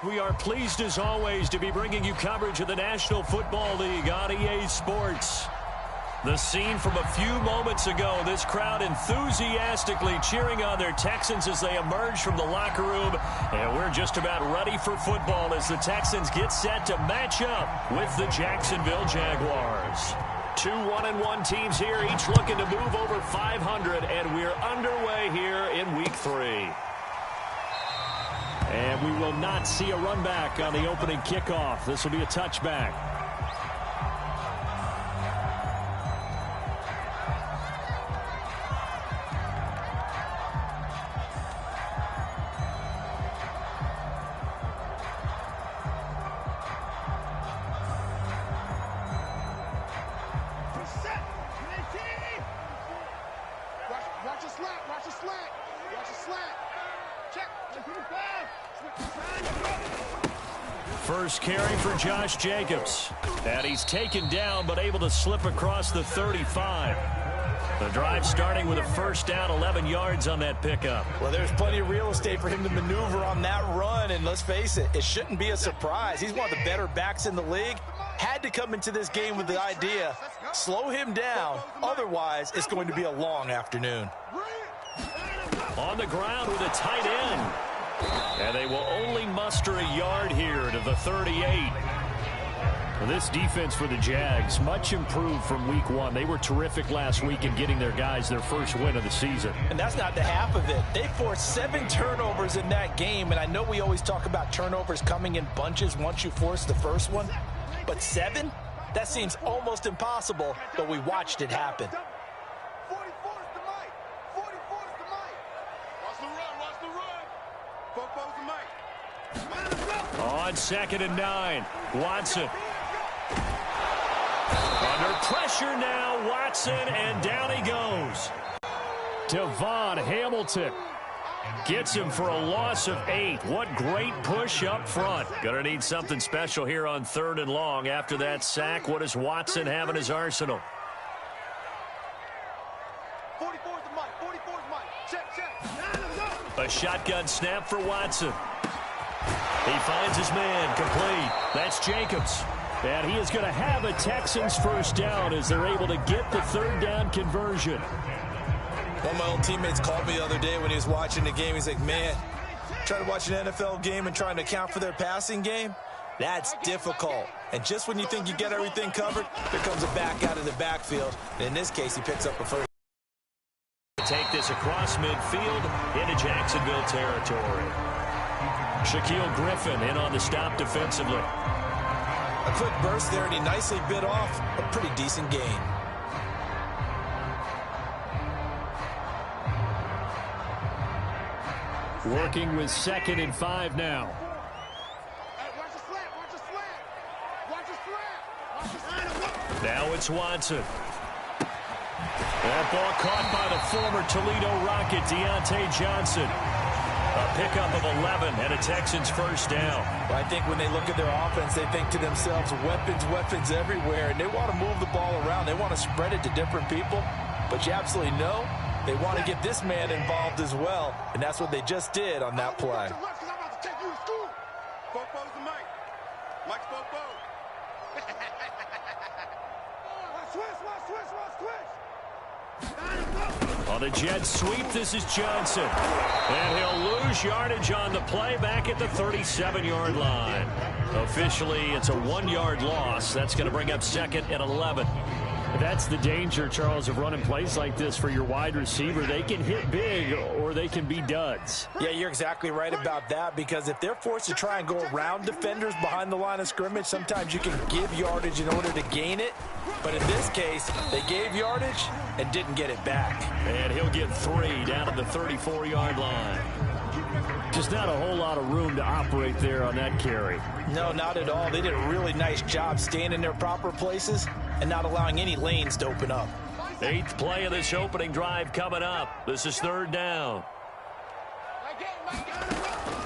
We are pleased as always to be bringing you coverage of the National Football League on EA Sports. The scene from a few moments ago, this crowd enthusiastically cheering on their Texans as they emerge from the locker room. And we're just about ready for football as the Texans get set to match up with the Jacksonville Jaguars. Two 1-1 teams here, each looking to move over 500, and we're underway here in Week 3. And we will not see a run back on the opening kickoff. This will be a touchback. First carry for Josh Jacobs. And he's taken down but able to slip across the 35. The drive starting with a first down, 11 yards on that pickup. Well, there's plenty of real estate for him to maneuver on that run. And let's face it, it shouldn't be a surprise. He's one of the better backs in the league. Had to come into this game with the idea, slow him down. Otherwise, it's going to be a long afternoon. On the ground with a tight end. And they will only muster a yard here to the 38. Well, this defense for the Jags, much improved from Week 1. They were terrific last week in getting their guys their first win of the season. And that's not the half of it. They forced 7 turnovers in that game. And I know we always talk about turnovers coming in bunches once you force the first one. But 7? That seems almost impossible, but we watched it happen. On 2nd and 9, Watson. Under pressure now, Watson, and down he goes. Devon Hamilton gets him for a loss of 8. What great push up front. Gonna need something special here on 3rd and long. After that sack, what does Watson have in his arsenal? 44's the mic. 44's mic. Check. A shotgun snap for Watson. He finds his man, complete. That's Jacobs. And he is going to have a Texans first down as they're able to get the 3rd down conversion. One of my old teammates called me the other day when he was watching the game. He's like, man, trying to watch an NFL game and trying to account for their passing game, that's difficult. And just when you think you get everything covered, there comes a back out of the backfield. And in this case, he picks up a first. Take this across midfield into Jacksonville territory. Shaquille Griffin in on the stop defensively. A quick burst there, and he nicely bit off a pretty decent gain. Working with 2nd and 5 now. Now it's Watson. That ball caught by the former Toledo Rocket, Deontay Johnson. A pickup of 11 and a Texans first down. Well, I think when they look at their offense, they think to themselves, weapons everywhere, and they want to move the ball around. They want to spread it to different people, but you absolutely know they want to get this man involved as well, and that's what they just did on that play. On the jet sweep, this is Johnson. And he'll lose yardage on the play back at the 37-yard line. Officially, it's a 1-yard loss. That's going to bring up 2nd and 11. That's the danger, Charles, of running plays like this for your wide receiver. They can hit big or they can be duds. Yeah, you're exactly right about that, because if they're forced to try and go around defenders behind the line of scrimmage, sometimes you can give yardage in order to gain it. But in this case, they gave yardage and didn't get it back. And he'll get 3 down at the 34-yard line. Just not a whole lot of room to operate there on that carry. No, not at all. They did a really nice job staying in their proper places and not allowing any lanes to open up. 8th play of this opening drive coming up. This is 3rd down.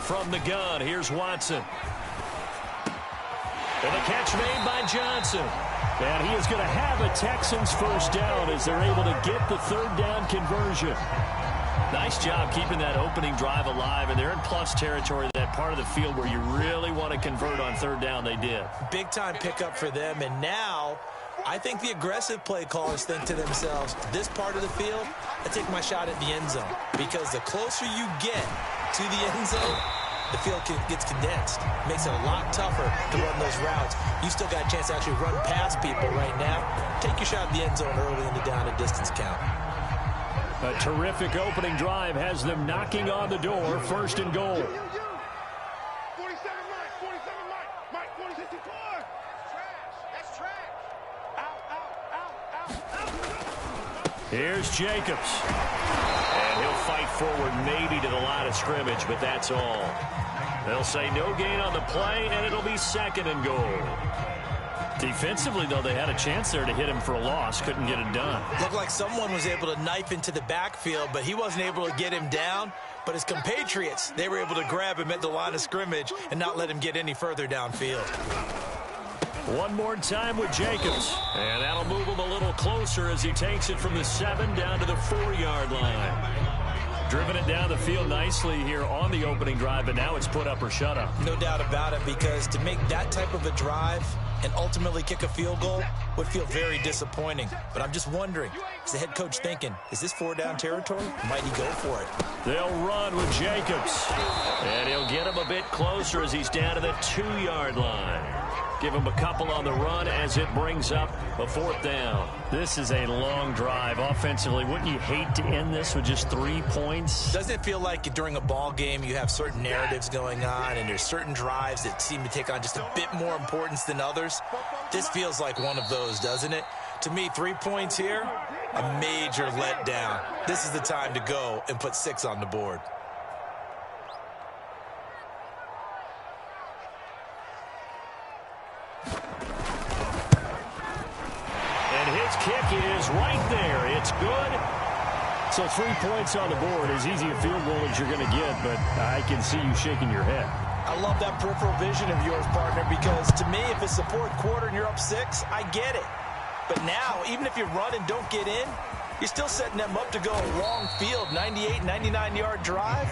From the gun, here's Watson. And the catch made by Johnson. And he is going to have a Texans first down as they're able to get the 3rd down conversion. Nice job keeping that opening drive alive, and they're in plus territory, that part of the field where you really want to convert on third down. They did. Big-time pickup for them, and now I think the aggressive play callers think to themselves, this part of the field, I take my shot at the end zone, because the closer you get to the end zone, the field gets condensed. Makes it a lot tougher to run those routes. You still got a chance to actually run past people right now. Take your shot at the end zone early in the down and distance count. A terrific opening drive has them knocking on the door. First and goal. 47 Mike, 47 Mike, 54. That's trash. Out. Here's Jacobs. And he'll fight forward maybe to the line of scrimmage, but that's all. They'll say no gain on the play, and it'll be second and goal. Defensively, though, they had a chance there to hit him for a loss. Couldn't get it done. Looked like someone was able to knife into the backfield, but he wasn't able to get him down. But his compatriots, they were able to grab him at the line of scrimmage and not let him get any further downfield. One more time with Jacobs. And that'll move him a little closer as he takes it from the 7 down to the 4-yard line. Driven it down the field nicely here on the opening drive, but now it's put up or shut up. No doubt about it, because to make that type of a drive and ultimately kick a field goal would feel very disappointing. But I'm just wondering, is the head coach thinking, is this 4-down territory? Might he go for it? They'll run with Jacobs. And he'll get him a bit closer as he's down to the 2-yard line. Give him a couple on the run as it brings up a 4th down. This is a long drive offensively. Wouldn't you hate to end this with just 3 points? Doesn't it feel like during a ball game you have certain narratives going on and there's certain drives that seem to take on just a bit more importance than others? This feels like one of those, doesn't it? To me, 3 points here, a major letdown. This is the time to go and put 6 on the board. Kick is right there. It's good. So 3 points on the board, as easy a field goal as you're going to get, but I can see you shaking your head. I love that peripheral vision of yours, partner, because to me, if it's the 4th quarter and you're up 6, I get it. But now, even if you run and don't get in, you're still setting them up to go a long field, 98, 99-yard drive.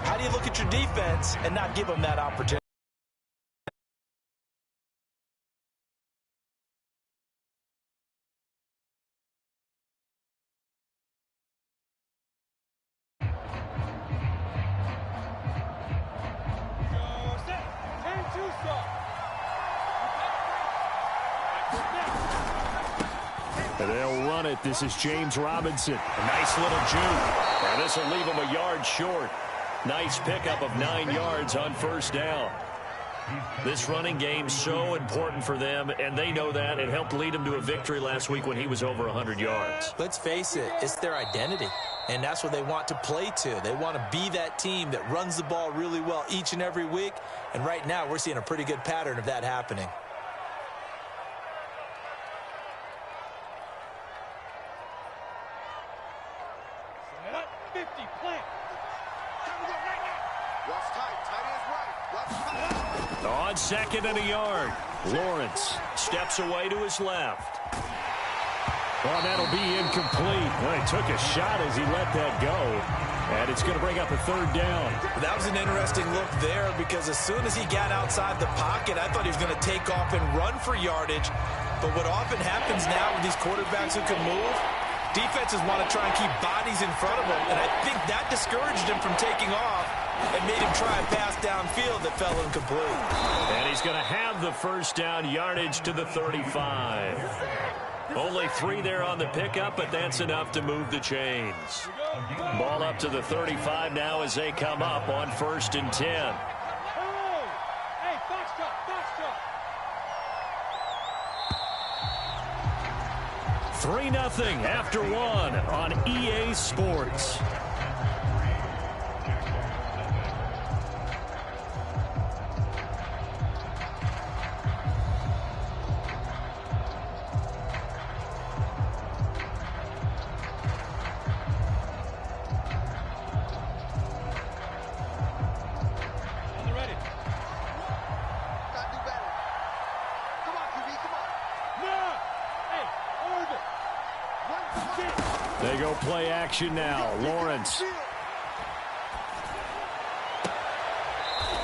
How do you look at your defense and not give them that opportunity? They'll run it. This is James Robinson. A nice little juke. And this will leave him a yard short. Nice pickup of 9 yards on 1st down. This running game so important for them, and they know that. It helped lead them to a victory last week when he was over 100 yards. Let's face it, it's their identity, and that's what they want to play to. They want to be that team that runs the ball really well each and every week, and right now we're seeing a pretty good pattern of that happening. On 2nd and a yard, Lawrence steps away to his left. Well, that'll be incomplete. Well, he took a shot as he let that go, and it's going to bring up a 3rd down. That was an interesting look there, because as soon as he got outside the pocket, I thought he was going to take off and run for yardage. But what often happens now with these quarterbacks who can move, defenses want to try and keep bodies in front of them, and I think that discouraged him from taking off and made him try a pass downfield that fell incomplete. And he's going to have the 1st down, yardage to the 35. Only 3 there on the pickup, but that's enough to move the chains. Ball up to the 35 now as they come up on 1st and 10. Hey, box top. 3-0 after 1 on EA Sports. They go play action now. Lawrence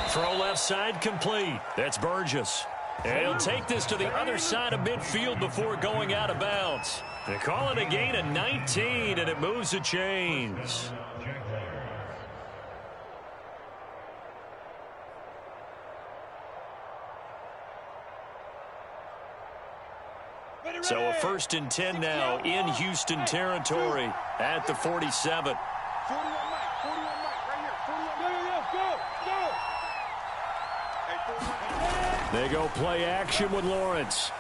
Throw left side complete. That's Burgess. And he'll take this to the other side of midfield before going out of bounds. They call it a gain of 19, and it moves the chains. So a 1st and 10 now in Houston territory at the 47. 41 Mike, right here. They go play action with Lawrence.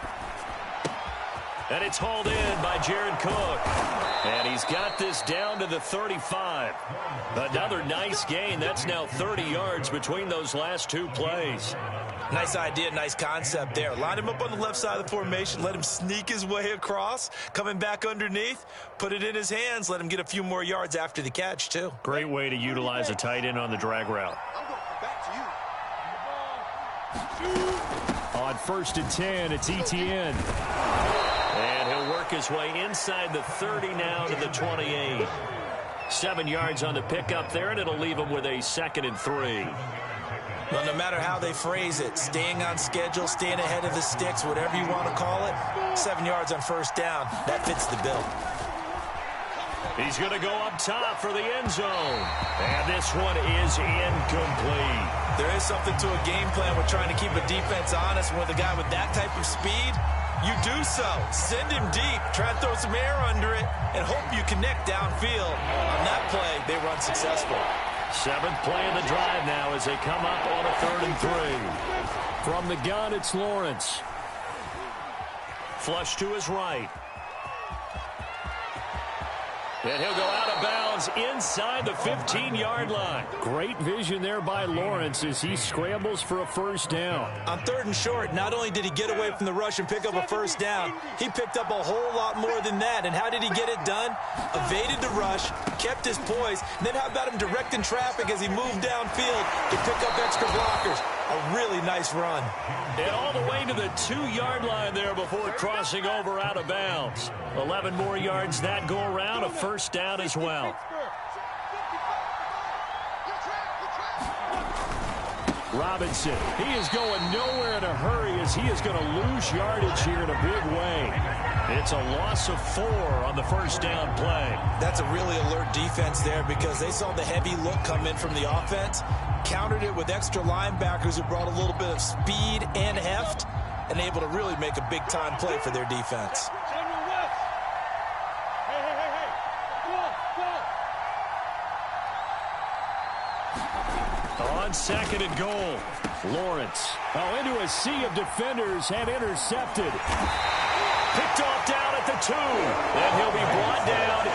And it's hauled in by Jared Cook. And he's got this down to the 35. Another nice gain. That's now 30 yards between those last 2 plays. Nice idea, nice concept there. Line him up on the left side of the formation, let him sneak his way across, coming back underneath, put it in his hands, let him get a few more yards after the catch, too. Great way to utilize a tight end on the drag route. I'm going back to you. On 1st and 10, it's Etienne. And he'll work his way inside the 30 now to the 28. 7 yards on the pickup there, and it'll leave him with a 2nd and 3. Well, no matter how they phrase it, staying on schedule, staying ahead of the sticks, whatever you want to call it, 7 yards on 1st down, that fits the bill. He's going to go up top for the end zone. And this one is incomplete. There is something to a game plan with trying to keep a defense honest. With a guy with that type of speed, you do so. Send him deep, try to throw some air under it, and hope you connect downfield. On that play, they were unsuccessful. 7th play of the drive now as they come up on a 3rd and 3. From the gun, it's Lawrence. Flush to his right. And he'll go out of bounds inside the 15-yard line. Great vision there by Lawrence as he scrambles for a 1st down. On 3rd and short, not only did he get away from the rush and pick up a 1st down, he picked up a whole lot more than that. And how did he get it done? Evaded the rush, kept his poise, and then how about him directing traffic as he moved downfield to pick up extra blockers? A really nice run. And all the way to the 2-yard line there before crossing over out of bounds. 11 more yards that go around, a 1st down as well. Robinson, he is going nowhere in a hurry as he is going to lose yardage here in a big way. It's a loss of 4 on the 1st down play. That's a really alert defense there because they saw the heavy look come in from the offense, countered it with extra linebackers who brought a little bit of speed and heft, and able to really make a big-time play for their defense. On 2nd and goal, Lawrence. Into a sea of defenders and intercepted. Picked off down at the 2. And he'll be brought down.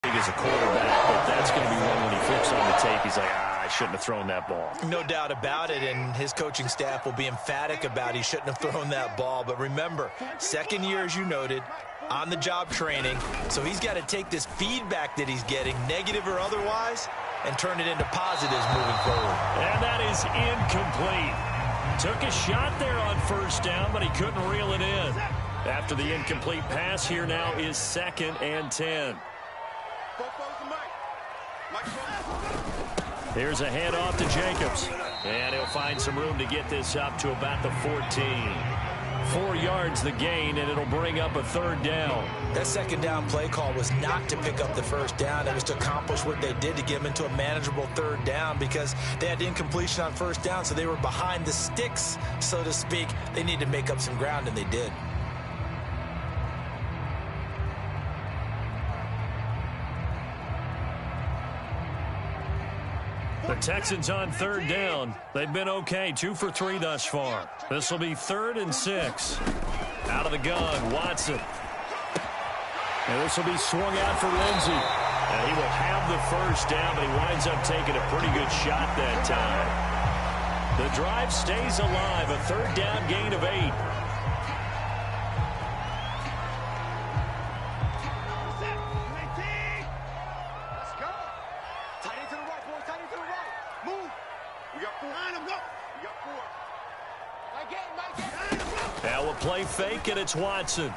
As a quarterback, but that's going to be one when he flips on the tape. He's like, I shouldn't have thrown that ball. No doubt about it, and his coaching staff will be emphatic about he shouldn't have thrown that ball. But remember, 2nd year, as you noted, on-the-job training, so he's got to take this feedback that he's getting, negative or otherwise, and turn it into positives moving forward. And that is incomplete. Took a shot there on 1st down, but he couldn't reel it in. After the incomplete pass, here now is 2nd and 10. Here's a handoff to Jacobs. And he'll find some room to get this up to about the 14. 4 yards the gain, and it'll bring up a 3rd down. That 2nd down play call was not to pick up the 1st down. It was to accomplish what they did to get them into a manageable 3rd down because they had incompletion on 1st down, so they were behind the sticks, so to speak. They needed to make up some ground, and they did. The Texans on 3rd down. They've been okay, 2 for 3 thus far. This will be 3rd and 6. Out of the gun, Watson. And this will be swung out for Lindsey. And he will have the 1st down, but he winds up taking a pretty good shot that time. The drive stays alive, a 3rd down gain of 8. Now a play fake, and it's Watson.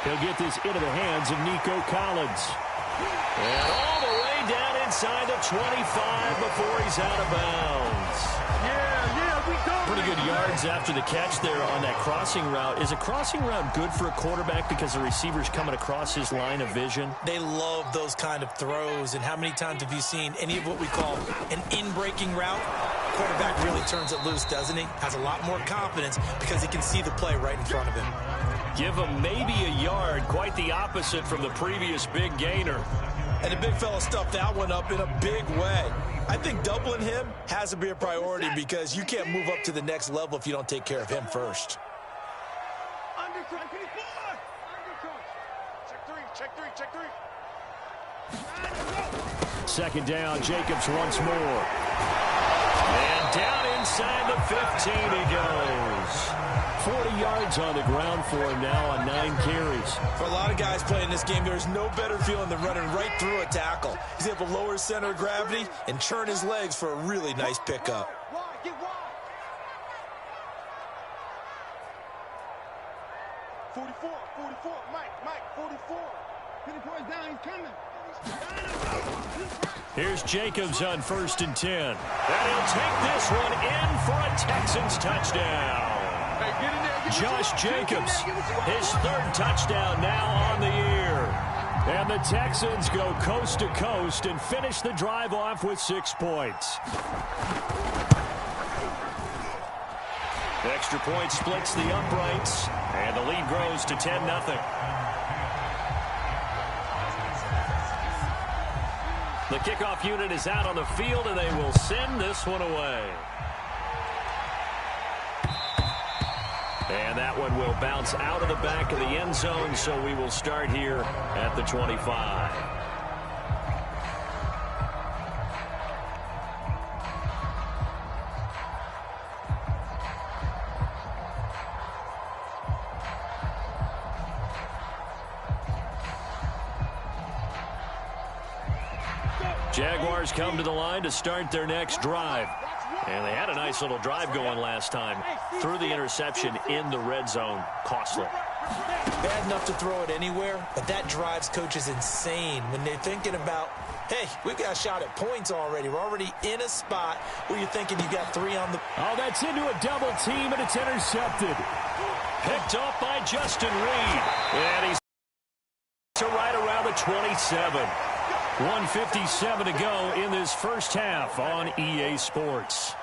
He'll get this into the hands of Nico Collins. And all the way down inside the 25 before he's out of bounds. Pretty good yards after the catch there on that crossing route. Is a crossing route good for a quarterback because the receiver's coming across his line of vision? They love those kind of throws. And how many times have you seen any of what we call an in-breaking route? Quarterback really turns it loose, doesn't he? Has a lot more confidence because he can see the play right in front of him. Give him maybe a yard. Quite the opposite from the previous big gainer. And the big fella stuffed that one up in a big way. I think doubling him has to be a priority because you can't move up to the next level if you don't take care of him first. Second down, Jacobs once more. And down inside the 15 he goes. 40 yards on the ground for him now on 9 carries. For a lot of guys playing this game, there's no better feeling than running right through a tackle. He's able to lower his center of gravity and churn his legs for a really nice pickup. Get wide. 44, Mike, 44. 54 is down, he's coming. Here's Jacobs on 1st and 10. And he'll take this one in for a Texans touchdown. Josh Jacobs, his 3rd touchdown now on the year. And the Texans go coast to coast and finish the drive off with 6 points. The extra point splits the uprights, and the lead grows to 10-0. The kickoff unit is out on the field, and they will send this one away. And that one will bounce out of the back of the end zone, so we will start here at the 25. Jaguars come to the line to start their next drive. And they had a nice little drive going last time. Threw the interception in the red zone. Costly. Bad enough to throw it anywhere, but that drives coaches insane when they're thinking about, hey, we've got a shot at points already. We're already in a spot where you're thinking you got 3 on the... Oh, that's into a double team, and it's intercepted. Picked off by Justin Reed. And he's to right around the 27. 1:57 to go in this first half on EA Sports.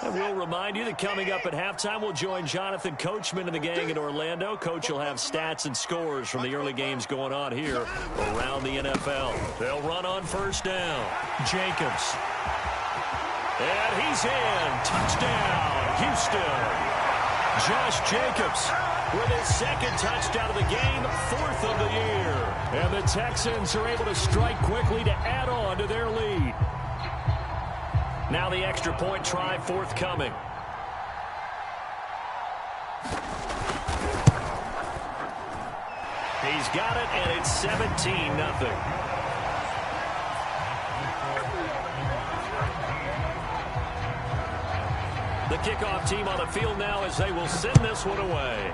And we'll remind you that coming up at halftime, we'll join Jonathan Coachman and the gang in Orlando. Coach will have stats and scores from the early games going on here around the NFL. They'll run on 1st down. Jacobs. And he's in. Touchdown, Houston. Josh Jacobs with his 2nd touchdown of the game, 4th of the year. And the Texans are able to strike quickly to add on to their lead. Now the extra point try forthcoming. He's got it, and it's 17-0. The kickoff team on the field now as they will send this one away.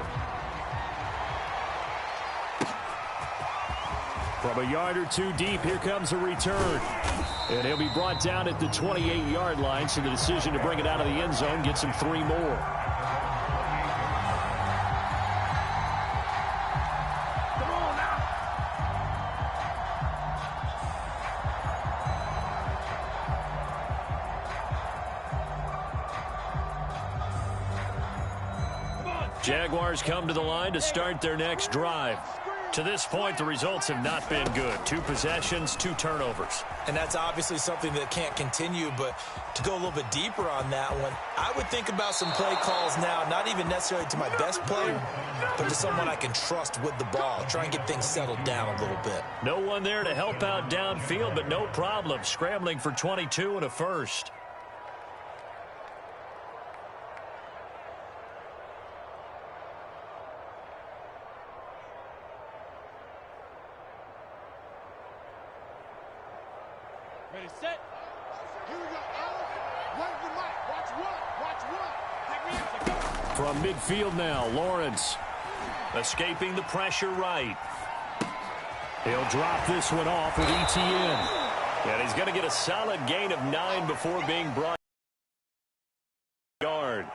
From a yard or 2 deep, here comes a return. And he'll be brought down at the 28-yard line, so the decision to bring it out of the end zone gets him 3 more. Jaguars come to the line to start their next drive. To this point, the results have not been good. 2 possessions, 2 turnovers. And that's obviously something that can't continue, but to go a little bit deeper on that one, I would think about some play calls now, not even necessarily to my best player, but to someone I can trust with the ball. Try and get things settled down a little bit. No one there to help out downfield, but no problem. Scrambling for 22 and a first. Ready, set. Here we go. From midfield now, Lawrence. Escaping the pressure right. He'll drop this one off with ETN. And he's going to get a solid gain of 9 before being brought guard.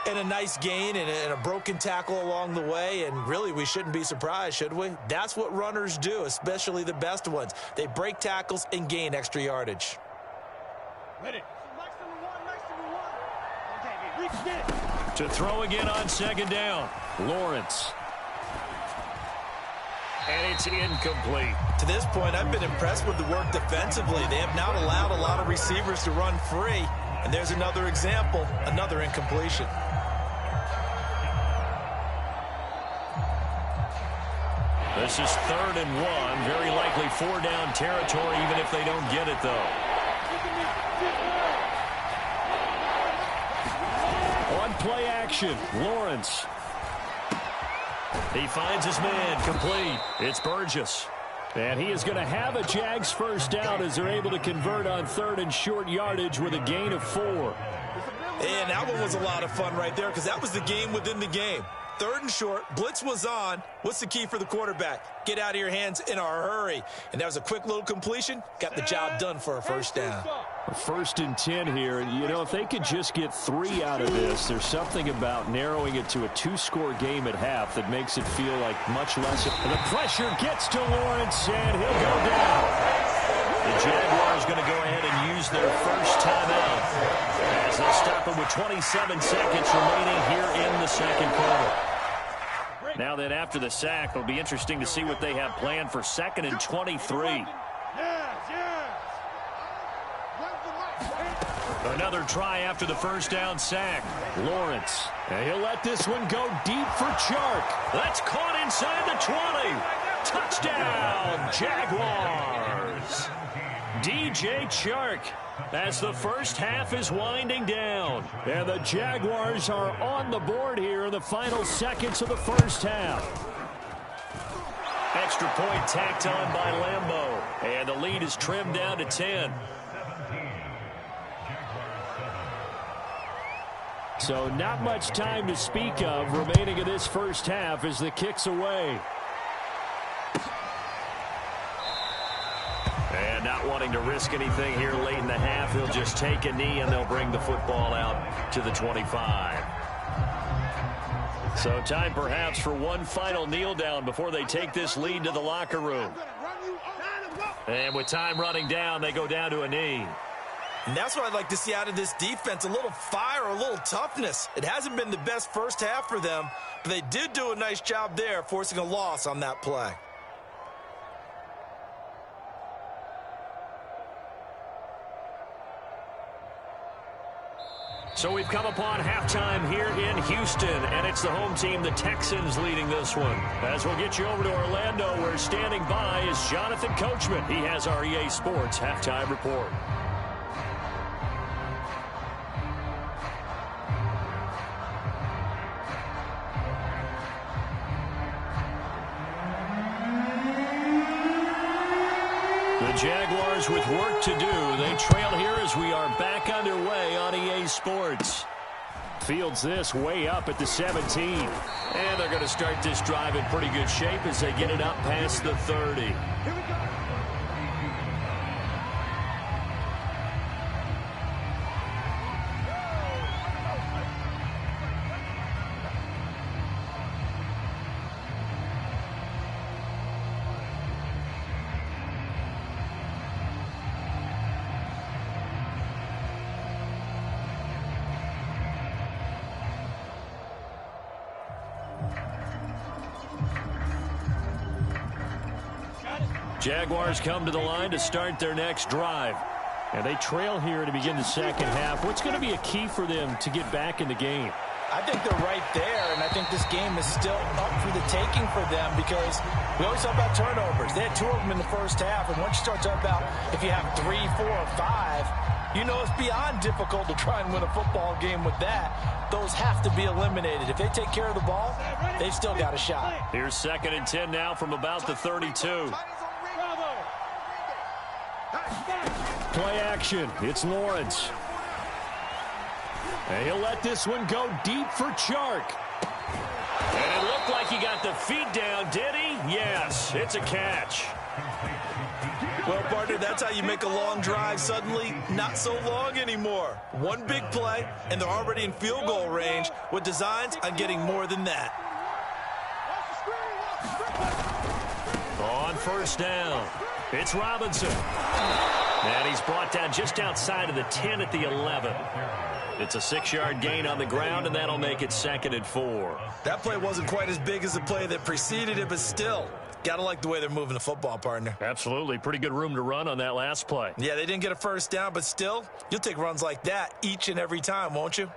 And a nice gain and a broken tackle along the way, and really we shouldn't be surprised, should we? That's what runners do, especially the best ones. They break tackles and gain extra yardage. Ready. Okay, to throw again on second down. Lawrence. And it's incomplete. To this point, I've been impressed with the work defensively. They have not allowed a lot of receivers to run free. And there's another example, another incompletion. This is 3rd and 1. Very likely 4-down territory, even if they don't get it, though. On play action, Lawrence. He finds his man, complete. It's Burgess. And he is going to have a Jags first down as they're able to convert on 3rd and short yardage with a gain of 4. And that one was a lot of fun right there because that was the game within the game. 3rd and short, blitz was on. What's the key for the quarterback? Get out of your hands in a hurry. And that was a quick little completion. Got the job done for a first down. 1st and 10 here. And, you know, if they could just get 3 out of this, there's something about narrowing it to a 2-score game at half that makes it feel like much less. And the pressure gets to Lawrence, and he'll go down. The Jaguars going to go ahead and use their first timeout as they'll stop him with 27 seconds remaining here in the second quarter. Now then, after the sack, it'll be interesting to see what they have planned for 2nd and 23. Another try after the first down sack. Lawrence. And he'll let this one go deep for Chark. That's caught inside the 20. Touchdown, Jaguars. DJ Chark as the first half is winding down. And the Jaguars are on the board here in the final seconds of the first half. Extra point tacked on by Lambeau. And the lead is trimmed down to 10. So not much time to speak of remaining in this first half as the kick's away. And not wanting to risk anything here late in the half, he'll just take a knee and they'll bring the football out to the 25. So time perhaps for one final kneel down before they take this lead to the locker room. And with time running down, they go down to a knee. And that's what I'd like to see out of this defense, a little fire, a little toughness. It hasn't been the best first half for them, but they did do a nice job there, forcing a loss on that play. So we've come upon halftime here in Houston, and it's the home team, the Texans, leading this one. As we'll get you over to Orlando, where standing by is Jonathan Coachman. He has our EA Sports halftime report. Jaguars with work to do. They trail here as we are back underway on EA Sports. Fields this way up at the 17. And they're going to start this drive in pretty good shape as they get it up past the 30. Here we go. Jaguars come to the line to start their next drive. And they trail here to begin the second half. What's going to be a key for them to get back in the game? I think they're right there, and I think this game is still up for the taking for them because we always talk about turnovers. They had 2 of them in the first half, and once you start talking about if you have 3, 4, or 5, you know it's beyond difficult to try and win a football game with that. Those have to be eliminated. If they take care of the ball, they've still got a shot. Here's 2nd and 10 now from about the 32. Play action. It's Lawrence. And he'll let this one go deep for Chark. And it looked like he got the feet down, did he? Yes, it's a catch. Well, partner, that's how you make a long drive suddenly not so long anymore. One big play, and they're already in field goal range with designs on getting more than that. On first down, it's Robinson. And he's brought down just outside of the 10 at the 11. It's a 6-yard gain on the ground, and that'll make it 2nd and 4. That play wasn't quite as big as the play that preceded it, but still, gotta like the way they're moving the football, partner. Absolutely. Pretty good room to run on that last play. Yeah, they didn't get a first down, but still, you'll take runs like that each and every time, won't you?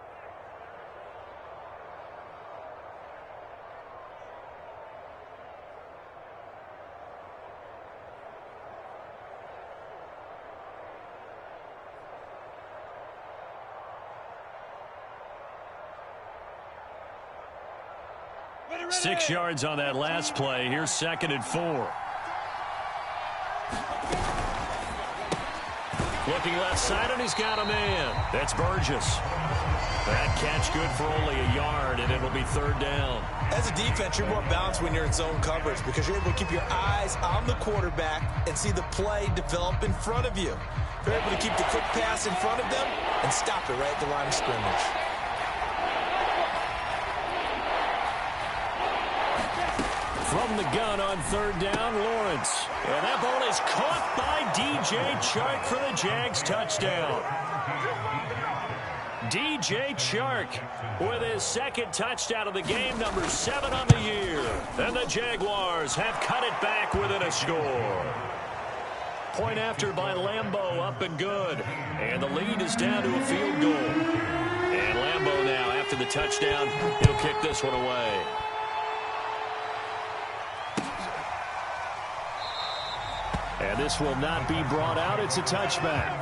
Six yards on that last play. Here's 2nd and 4. Looking left side, and he's got a man. That's Burgess. That catch good for only a yard, and it'll be 3rd down. As a defense, you're more balanced when you're in zone coverage because you're able to keep your eyes on the quarterback and see the play develop in front of you. You're able to keep the quick pass in front of them and stop it right at the line of scrimmage. From the gun on 3rd down, Lawrence. And that ball is caught by DJ Chark for the Jags touchdown. DJ Chark with his 2nd touchdown of the game, number 7 on the year. And the Jaguars have cut it back within a score. Point after by Lambeau, up and good. And the lead is down to a field goal. And Lambeau now, after the touchdown, he'll kick this one away. And this will not be brought out. It's a touchback.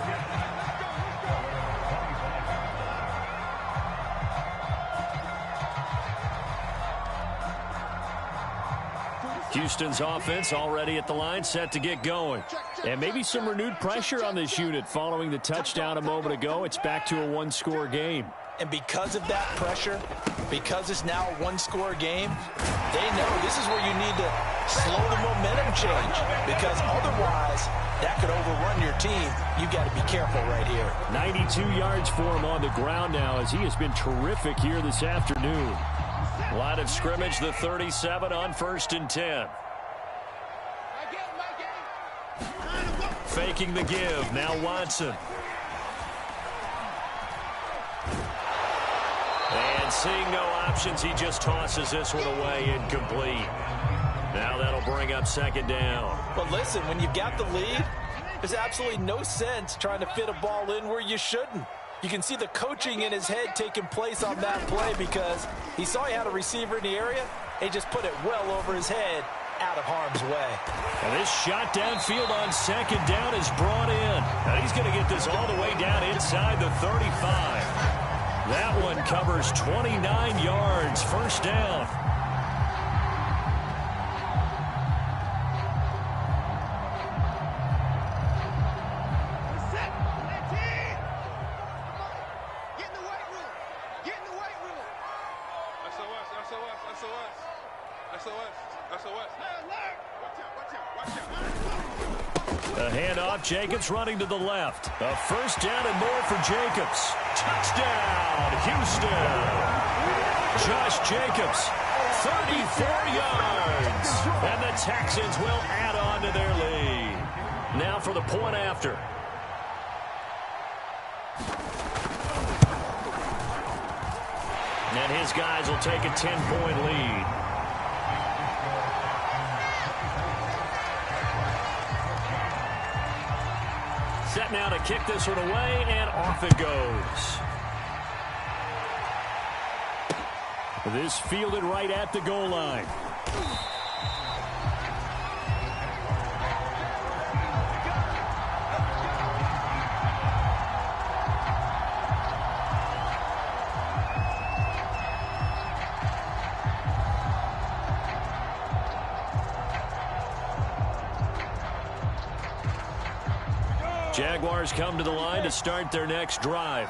Houston's offense already at the line, set to get going. And maybe some renewed pressure on this unit following the touchdown a moment ago. It's back to a 1-score game. And because of that pressure, because it's now a 1-score game, they know this is where you need to slow the momentum change because otherwise that could overrun your team. You got to be careful right here. 92 yards for him on the ground now as he has been terrific here this afternoon. Line of scrimmage, the 37 on 1st and 10. Faking the give, now Watson. And seeing no options, he just tosses this one away incomplete. Now that'll bring up 2nd down. But listen, when you've got the lead, there's absolutely no sense trying to fit a ball in where you shouldn't. You can see the coaching in his head taking place on that play because he saw he had a receiver in the area. He just put it well over his head out of harm's way. And this shot downfield on 2nd down is brought in. And he's going to get this all the way down inside the 35. That one covers 29 yards. 1st down. The handoff, Jacobs running to the left. A 1st down and more for Jacobs. Touchdown, Houston. Josh Jacobs, 34 yards. And the Texans will add on to their lead. Now for the point after. And his guys will take a 10-point lead. Set now to kick this one away, and off it goes. This fielded right at the goal line. Jaguars come to the line to start their next drive.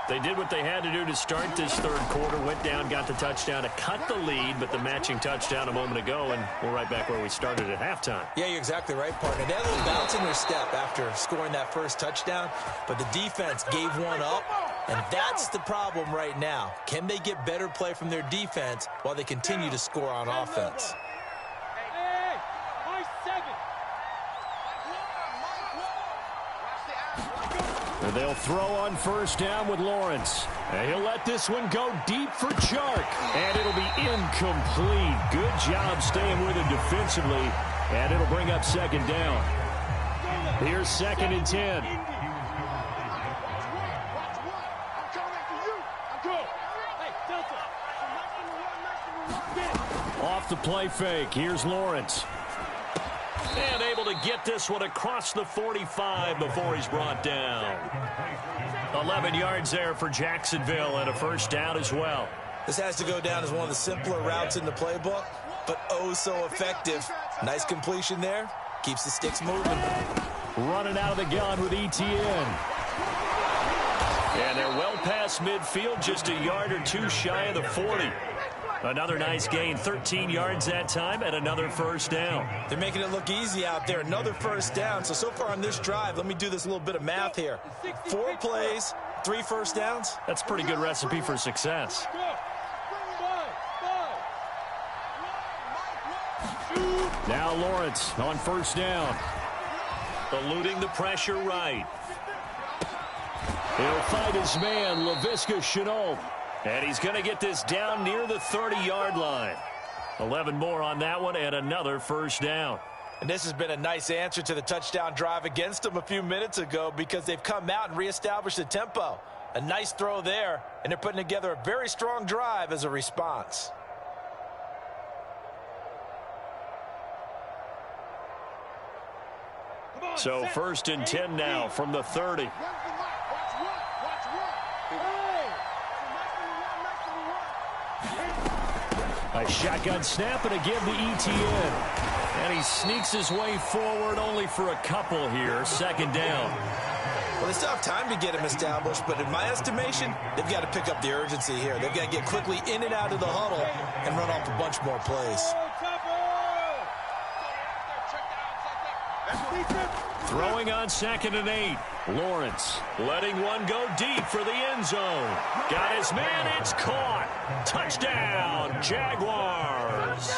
They did what they had to do to start this third quarter, went down, got the touchdown to cut the lead, but the matching touchdown a moment ago, and we're right back where we started at halftime. Yeah, you're exactly right, partner. They had a little bounce in their step after scoring that first touchdown, but the defense gave one up, and that's the problem right now. Can they get better play from their defense while they continue to score on offense? And they'll throw on first down with Lawrence. And he'll let this one go deep for Chark. And it'll be incomplete. Good job staying with him defensively. And it'll bring up second down. Here's 2nd and 10. Off the play fake. Here's Lawrence. And able to get this one across the 45 before he's brought down. 11 yards there for Jacksonville and a first down as well. This has to go down as one of the simpler routes in the playbook, but oh so effective. Nice completion there. Keeps the sticks moving. Running out of the gun with Etienne. And they're well past midfield, just a yard or two shy of the 40. Another nice gain, 13 yards that time, and another first down. They're making it look easy out there. Another first down. So far on this drive, let me do this little bit of math here. 4 plays, 3 first downs. That's a pretty good recipe for success. Now Lawrence on first down. Eluding the pressure right. He'll fight his man, Laviska Shenault. And he's going to get this down near the 30-yard line. 11 more on that one and another first down. And this has been a nice answer to the touchdown drive against them a few minutes ago because they've come out and reestablished the tempo. A nice throw there, and they're putting together a very strong drive as a response. So 1st and 10 now from the 30. A shotgun snap, and again to Etienne. And he sneaks his way forward only for a couple here. 2nd down. Well, they still have time to get him established, but in my estimation, they've got to pick up the urgency here. They've got to get quickly in and out of the huddle and run off a bunch more plays. Throwing on 2nd and 8. Lawrence letting one go deep for the end zone. Got his man. It's caught. Touchdown, Jaguars.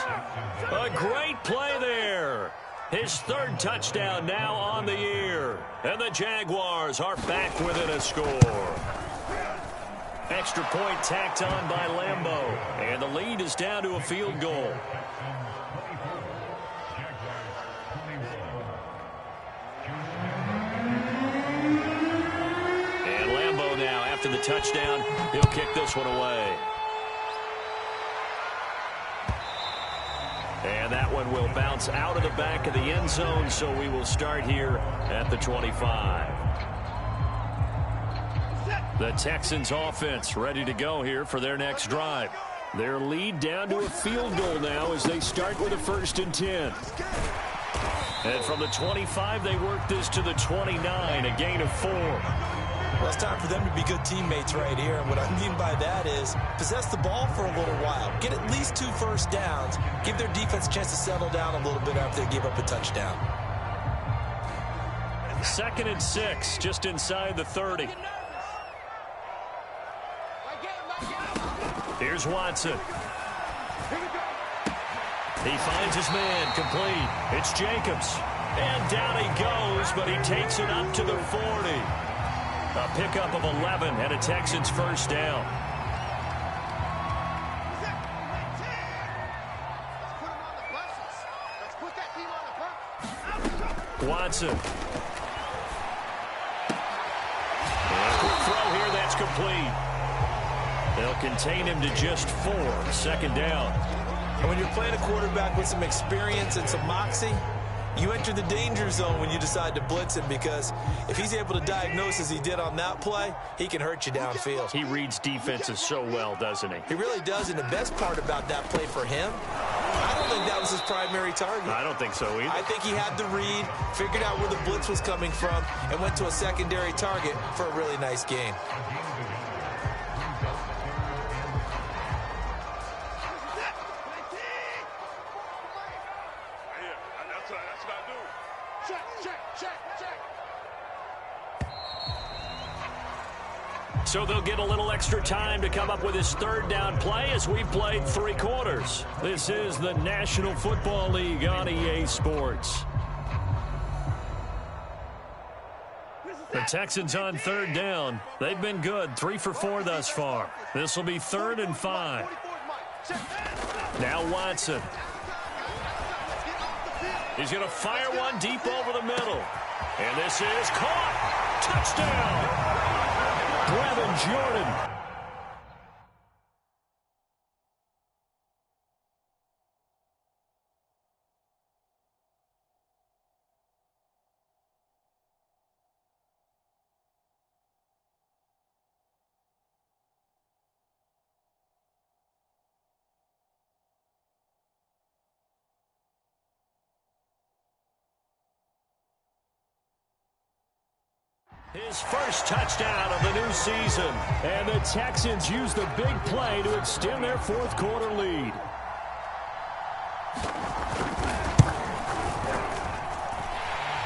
A great play there. His 3rd touchdown now on the year. And the Jaguars are back within a score. Extra point tacked on by Lambo. And the lead is down to a field goal. After the touchdown, he'll kick this one away. And that one will bounce out of the back of the end zone, so we will start here at the 25. The Texans offense ready to go here for their next drive. Their lead down to a field goal now as they start with a 1st and 10. And from the 25, they work this to the 29, a gain of 4. Well, it's time for them to be good teammates right here. And what I mean by that is possess the ball for a little while. Get at least 2 first downs. Give their defense a chance to settle down a little bit after they give up a touchdown. 2nd and 6, just inside the 30. Here's Watson. He finds his man, complete. It's Jacobs. And down he goes, but he takes it up to the 40. A pickup of 11 and a Texans first down. Watson. And a quick throw here, that's complete. They'll contain him to just 4. 2nd down. And when you're playing a quarterback with some experience and some moxie, you enter the danger zone when you decide to blitz him, because if he's able to diagnose as he did on that play, he can hurt you downfield. He reads defenses so well, doesn't he? He really does, and the best part about that play for him, I don't think that was his primary target. I don't think so either. I think he had the read, figured out where the blitz was coming from, and went to a secondary target for a really nice gain. So they'll get a little extra time to come up with his third down play as we've played 3 quarters. This is the National Football League on EA Sports. The Texans on third down. They've been good, 3 for 4 thus far. This will be 3rd and 5. Now Watson. He's going to fire one deep over the middle. And this is caught. Touchdown. Brevin Jordan. His first touchdown of the new season. And the Texans use the big play to extend their 4th quarter lead.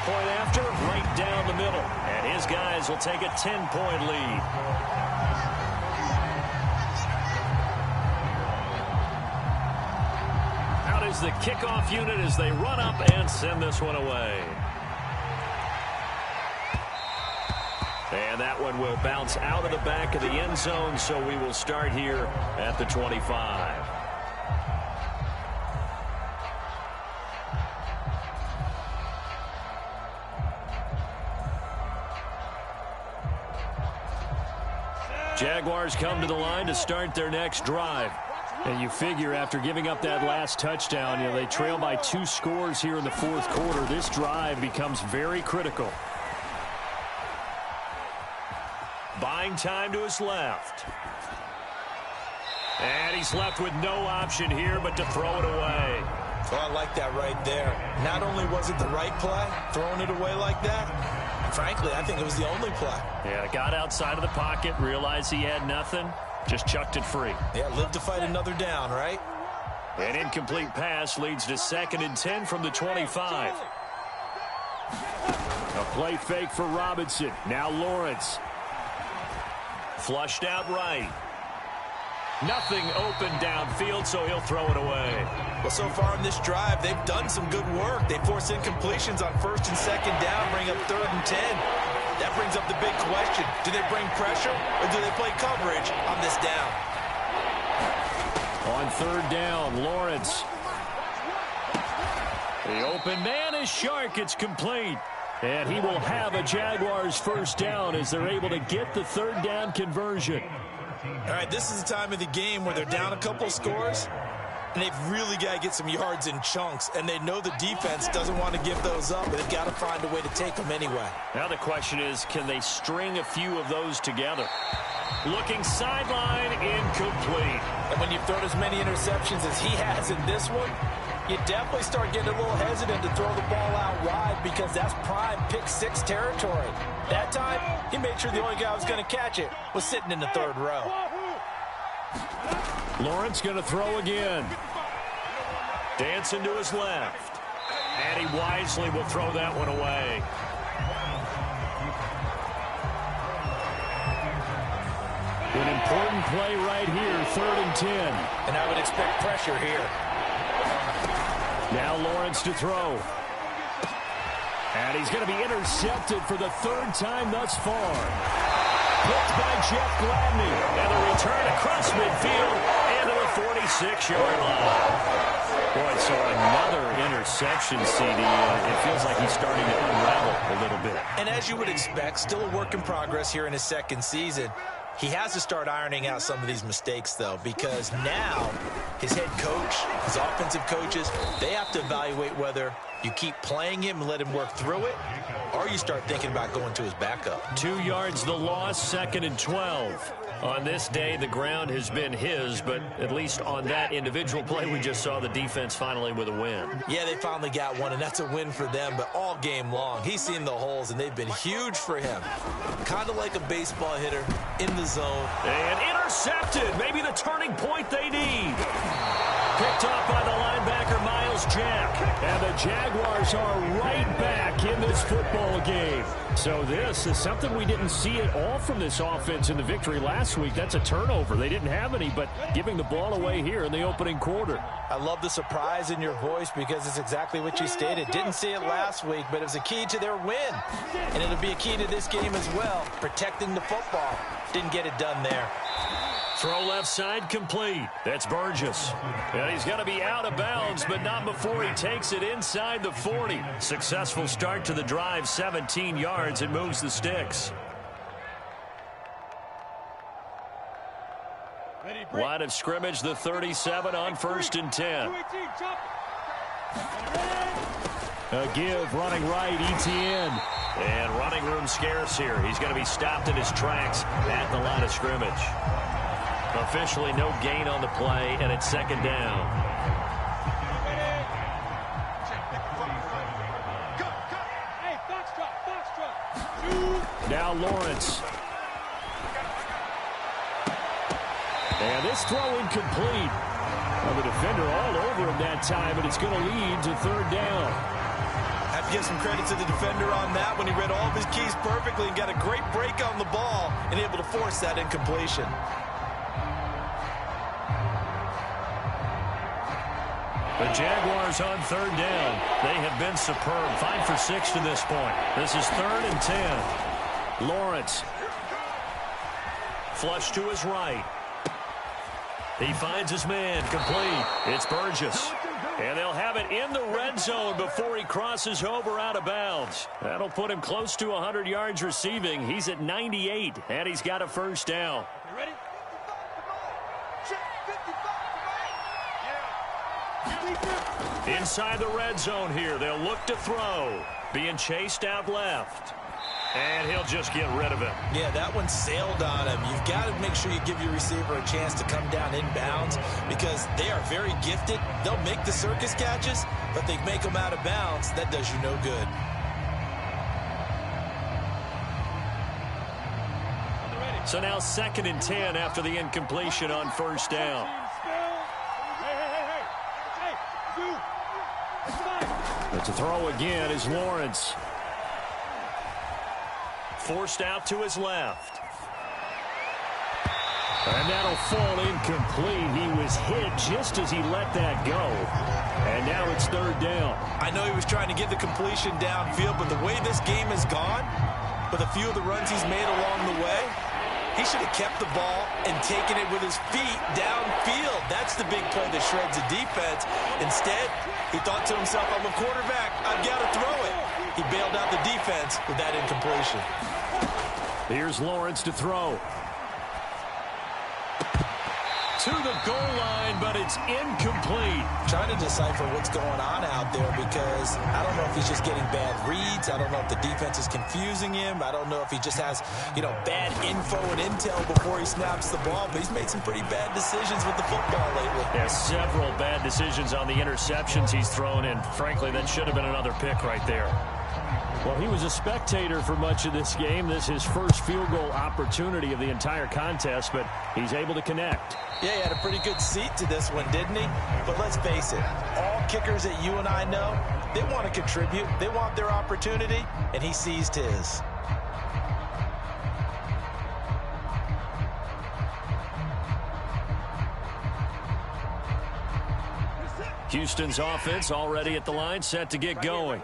Point after, right down the middle. And his guys will take a 10-point lead. Out is the kickoff unit as they run up and send this one away. And that one will bounce out of the back of the end zone, so we will start here at the 25. Jaguars come to the line to start their next drive. And you figure after giving up that last touchdown, they trail by 2 scores here in the 4th quarter. This drive becomes very critical. Buying time to his left. And he's left with no option here but to throw it away. Oh, I like that right there. Not only was it the right play, throwing it away like that, frankly, I think it was the only play. Yeah, got outside of the pocket, realized he had nothing, just chucked it free. Yeah, live to fight another down, right? An incomplete pass leads to 2nd and 10 from the 25. A play fake for Robinson. Now Lawrence. Flushed out right. Nothing open downfield, so he'll throw it away. Well, so far in this drive, they've done some good work. They force incompletions on 1st and 2nd down, bring up 3rd and 10. That brings up the big question. Do they bring pressure, or do they play coverage on this down? On 3rd down, Lawrence. The open man is Shark. It's complete. And he will have a Jaguars first down as they're able to get the 3rd down conversion. All right, this is the time of the game where they're down a couple scores, and they've really got to get some yards in chunks, and they know the defense doesn't want to give those up, but they've got to find a way to take them anyway. Now the question is, can they string a few of those together? Looking sideline, incomplete. And when you've thrown as many interceptions as he has in this one, you definitely start getting a little hesitant to throw the ball out wide because that's prime pick 6 territory. That time, he made sure the only guy who was going to catch it was sitting in the 3rd row. Lawrence going to throw again. Dancing to his left. And he wisely will throw that one away. An important play right here, 3rd and 10. And I would expect pressure here. Now Lawrence to throw. And he's going to be intercepted for the 3rd time thus far. Picked by Jeff Gladney. And the return across midfield and to the 46-yard line. Boy, so another interception, CD. It feels like he's starting to unravel a little bit. And as you would expect, still a work in progress here in his 2nd season. He has to start ironing out some of these mistakes, though, because now his head coach, his offensive coaches, they have to evaluate whether you keep playing him and let him work through it, or you start thinking about going to his backup. 2 yards the loss, 2nd and 12. On this day, the ground has been his, but at least on that individual play, we just saw the defense finally with a win. Yeah, they finally got one, and that's a win for them, but all game long, he's seen the holes, and they've been huge for him. Kind of like a baseball hitter in the zone. And intercepted, maybe the turning point they need. Picked off by the linebacker, Miles is Jack. And the Jaguars are right back in this football game. So this is something we didn't see at all from this offense in the victory last week. That's a turnover. They didn't have any, but giving the ball away here in the opening quarter. I love the surprise in your voice because it's exactly what you stated. Didn't see it last week, but it was a key to their win. And it'll be a key to this game as well, protecting the football. Didn't get it done there. Throw left side complete. That's Burgess. And he's going to be out of bounds, but not before he takes it inside the 40. Successful start to the drive, 17 yards. It moves the sticks. Line of scrimmage, the 37 on 1st and 10. A give, running right, Etienne. And running room scarce here. He's going to be stopped in his tracks at the line of scrimmage. Officially no gain on the play, and it's 2nd down. Now Lawrence. And this throw incomplete. Well, the defender all over him that time, but it's going to lead to 3rd down. Have to give some credit to the defender on that when he read all of his keys perfectly and got a great break on the ball and able to force that incompletion. The Jaguars on 3rd down. They have been superb. 5 for 6 to this point. This is 3rd and 10. Lawrence. Flush to his right. He finds his man. Complete. It's Burgess. And they'll have it in the red zone before he crosses over out of bounds. That'll put him close to 100 yards receiving. He's at 98, and he's got a 1st down. You ready? Inside the red zone here. They'll look to throw. Being chased out left. And he'll just get rid of it. Yeah, that one sailed on him. You've got to make sure you give your receiver a chance to come down inbounds because they are very gifted. They'll make the circus catches, but they make them out of bounds. That does you no good. So now 2nd and 10 after the incompletion on 1st down. But to throw again is Lawrence. Forced out to his left. And that'll fall incomplete. He was hit just as he let that go. And now it's 3rd down. I know he was trying to get the completion downfield, but the way this game has gone, with a few of the runs he's made along the way, he should have kept the ball and taken it with his feet downfield. That's the big play that shreds the defense. Instead, he thought to himself, I'm a quarterback. I've got to throw it. He bailed out the defense with that incompletion. Here's Lawrence to throw. To the goal line, but it's incomplete. Trying to decipher what's going on out there because I don't know if he's just getting bad reads. I don't know if the defense is confusing him. I don't know if he just has, bad info and intel before he snaps the ball. But he's made some pretty bad decisions with the football lately. Yeah, several bad decisions on the interceptions he's thrown in. Frankly, that should have been another pick right there. Well, he was a spectator for much of this game. This is his first field goal opportunity of the entire contest, but he's able to connect. Yeah, he had a pretty good seat to this one, didn't he? But let's face it, all kickers that you and I know, they want to contribute. They want their opportunity, and he seized his. Houston's offense already at the line, set to get going.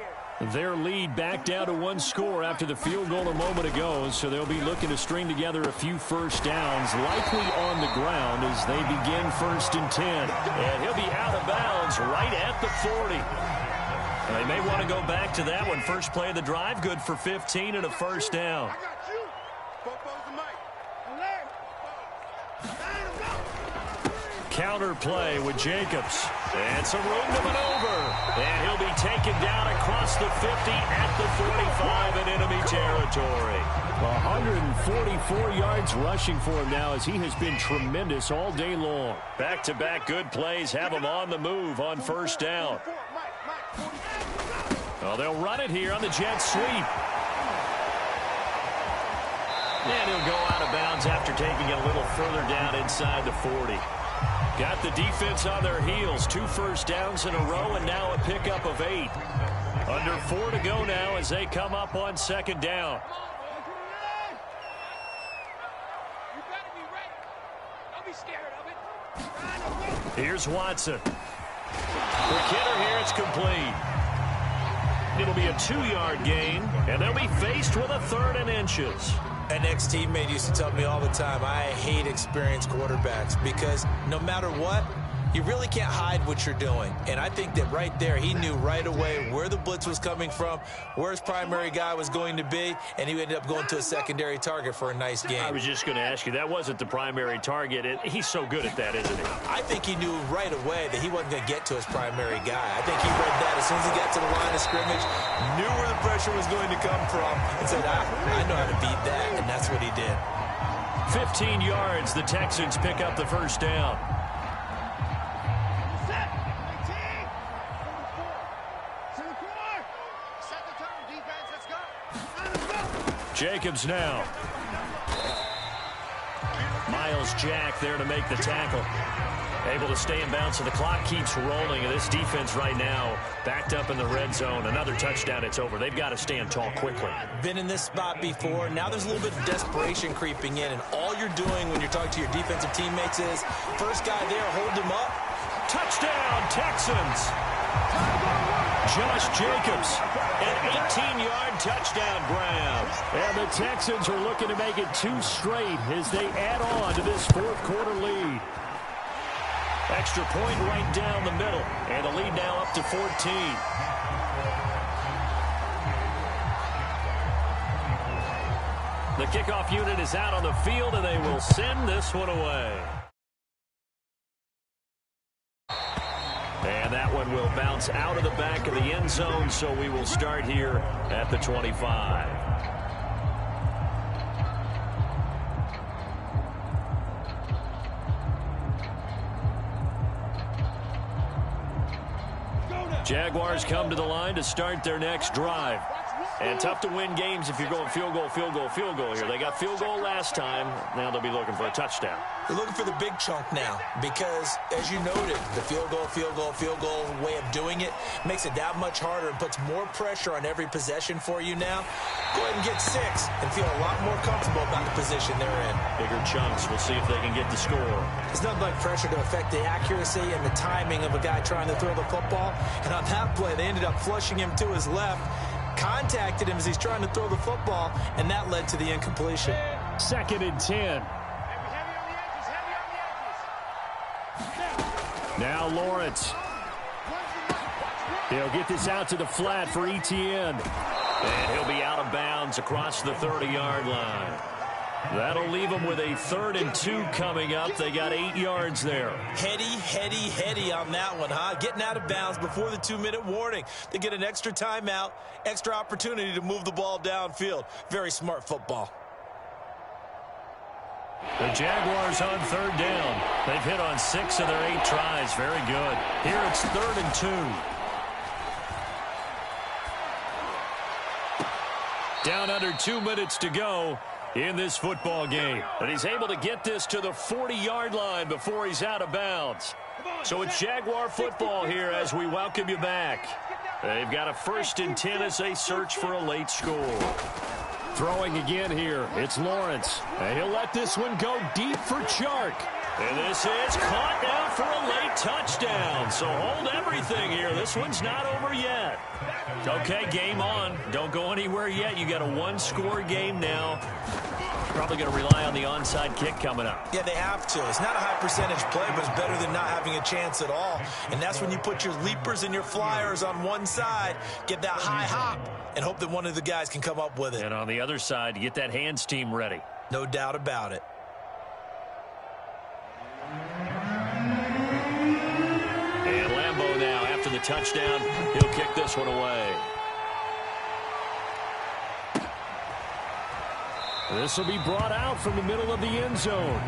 Their lead back down to 1 score after the field goal a moment ago, so they'll be looking to string together a few 1st downs, likely on the ground as they begin 1st and 10. And he'll be out of bounds right at the 40. They may want to go back to that one. First play of the drive, good for 15 and a 1st down. Counter play with Jacobs. And some room to maneuver. And he'll be taken down across the 50 at the 45 in enemy territory. 144 yards rushing for him now as he has been tremendous all day long. Back-to-back good plays have him on the move on 1st down. Well, they'll run it here on the jet sweep. And he'll go out of bounds after taking it a little further down inside the 40. Got the defense on their heels. 2 first downs in a row, and now a pickup of 8. Under 4 to go now as they come up on second down. Here's Watson. For Kidder here, it's complete. It'll be a 2-yard gain, and they'll be faced with a 3rd and inches. An ex-teammate used to tell me all the time, I hate experienced quarterbacks because no matter what, you really can't hide what you're doing. And I think that right there, he knew right away where the blitz was coming from, where his primary guy was going to be, and he ended up going to a secondary target for a nice game. I was just going to ask you, that wasn't the primary target. He's so good at that, isn't he? I think he knew right away that he wasn't going to get to his primary guy. I think he read that as soon as he got to the line of scrimmage, knew where the pressure was going to come from, and said, I know how to beat that, and that's what he did. 15 yards, the Texans pick up the first down. Jacobs now. Miles Jack there to make the tackle. Able to stay in bounds, so the clock keeps rolling. And this defense right now backed up in the red zone. Another touchdown, it's over. They've got to stand tall quickly. Been in this spot before. Now there's a little bit of desperation creeping in. And all you're doing when you're talking to your defensive teammates is, first guy there, hold him up. Touchdown, Texans. Josh Jacobs, an 18-yard touchdown grab. And the Texans are looking to make it 2 straight as they add on to this 4th quarter lead. Extra point right down the middle. And the lead now up to 14. The kickoff unit is out on the field, and they will send this one away. And that one will bounce out of the back of the end zone, so we will start here at the 25. Jaguars come to the line to start their next drive. And tough to win games if you're going field goal, field goal, field goal here. They got field goal last time. Now they'll be looking for a touchdown. They're looking for the big chunk now because, as you noted, the field goal, field goal, field goal way of doing it makes it that much harder and puts more pressure on every possession for you now. Go ahead and get 6 and feel a lot more comfortable about the position they're in. Bigger chunks. We'll see if they can get the score. There's nothing like pressure to affect the accuracy and the timing of a guy trying to throw the football. And on that play, they ended up flushing him to his left, contacted him as he's trying to throw the football, and that led to the incompletion. 2nd and 10. Now Lawrence. He'll get this out to the flat for Etienne. And he'll be out of bounds across the 30-yard line. That'll leave them with a 3rd and 2 coming up. They got 8 yards there. Heady on that one, huh? Getting out of bounds before the 2-minute warning. They get an extra timeout, extra opportunity to move the ball downfield. Very smart football. The Jaguars on 3rd down. They've hit on 6 of their 8 tries. Very good. Here it's 3rd and 2. Down under 2 minutes to go in this football game. And he's able to get this to the 40-yard line before he's out of bounds. So it's Jaguar football here as we welcome you back. They've got a 1st and 10 as they search for a late score. Throwing again here, it's Lawrence. And he'll let this one go deep for Chark. And this is caught now for a late touchdown. So hold everything here. This one's not over yet. Okay, game on. Don't go anywhere yet. You got a 1-score game now. Probably going to rely on the onside kick coming up. Yeah, they have to. It's not a high percentage play, but it's better than not having a chance at all. And that's when you put your leapers and your flyers on one side, get that high hop, and hope that one of the guys can come up with it. And on the other side, you get that hands team ready. No doubt about it. And Lambeau now, after the touchdown, he'll kick this one away. This will be brought out from the middle of the end zone.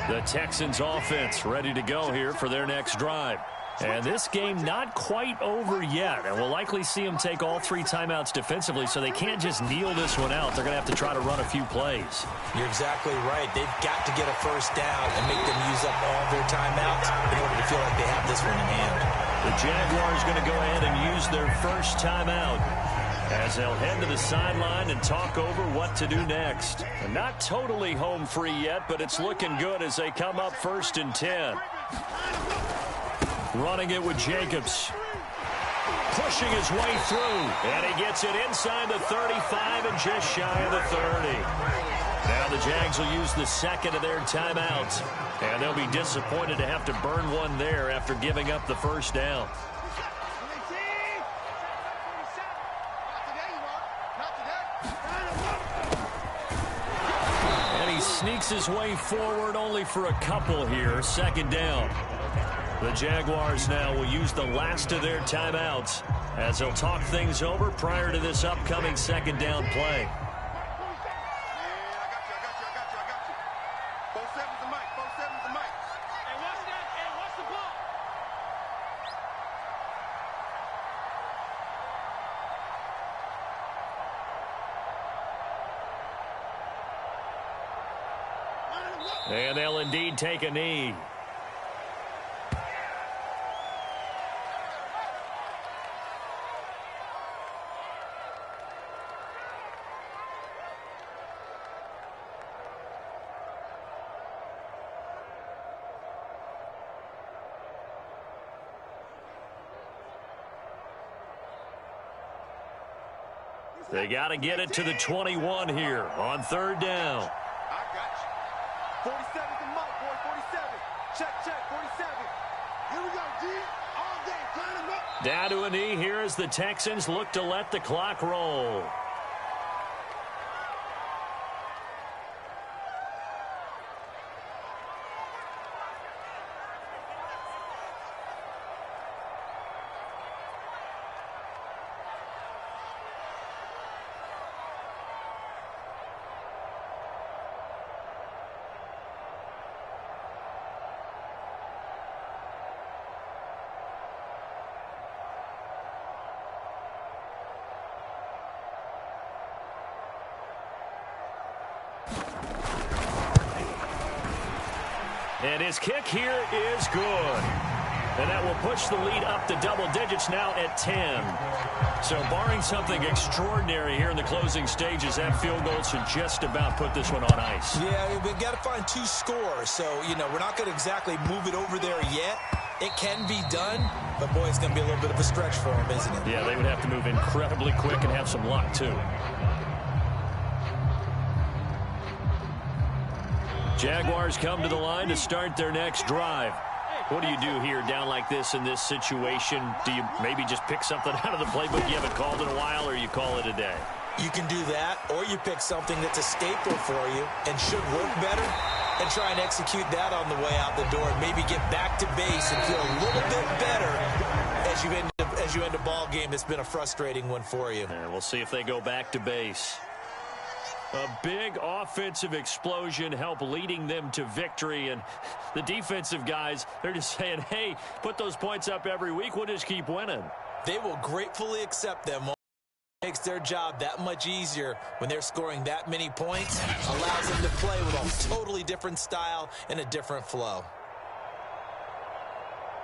The Texans offense ready to go here for their next drive. And this game not quite over yet, and we'll likely see them take all 3 timeouts defensively, so they can't just kneel this one out. They're going to have to try to run a few plays. You're exactly right. They've got to get a first down and make them use up all their timeouts in order to feel like they have this one in hand. The Jaguars going to go ahead and use their first timeout as they'll head to the sideline and talk over what to do next. And not totally home free yet, but it's looking good as they come up 1st and 10. Running it with Jacobs. Pushing his way through. And he gets it inside the 35 and just shy of the 30. Now the Jags will use the second of their timeouts. And they'll be disappointed to have to burn one there after giving up the first down. And he sneaks his way forward only for a couple here. 2nd down. The Jaguars now will use the last of their timeouts as they'll talk things over prior to this upcoming 2nd down play. And they'll indeed take a knee. They got to get it to the 21 here on 3rd down. I got you. 47's the mic, boy. 47. Check, 47. Here we go, G. All day. Turn him up. Down to a knee here as the Texans look to let the clock roll. And his kick here is good. And that will push the lead up to double digits now at 10. So barring something extraordinary here in the closing stages, that field goal should just about put this one on ice. Yeah, we've got to find 2 scores. So, we're not going to exactly move it over there yet. It can be done, but boy, it's going to be a little bit of a stretch for them, isn't it? Yeah, they would have to move incredibly quick and have some luck, too. Jaguars come to the line to start their next drive. What do you do here down like this in this situation? Do you maybe just pick something out of the playbook you haven't called in a while, or you call it a day? You can do that, or you pick something that's a staple for you and should work better and try and execute that on the way out the door and maybe get back to base and feel a little bit better as you end a ball game that's been a frustrating one for you. And we'll see if they go back to base. A big offensive explosion help leading them to victory, and the defensive guys, they're just saying, hey, put those points up every week, we'll just keep winning. They will gratefully accept them. It makes their job that much easier when they're scoring that many points. Allows them to play with a totally different style and a different flow.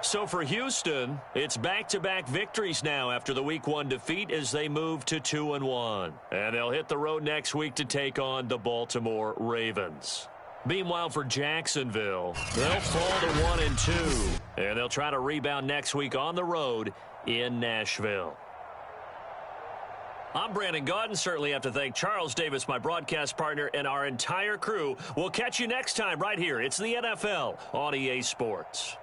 So for Houston, it's back-to-back victories now after the Week 1 defeat as they move to 2-1. And they'll hit the road next week to take on the Baltimore Ravens. Meanwhile, for Jacksonville, they'll fall to 1-2. And they'll try to rebound next week on the road in Nashville. I'm Brandon Gaudin. Certainly have to thank Charles Davis, my broadcast partner, and our entire crew. We'll catch you next time right here. It's the NFL on EA Sports.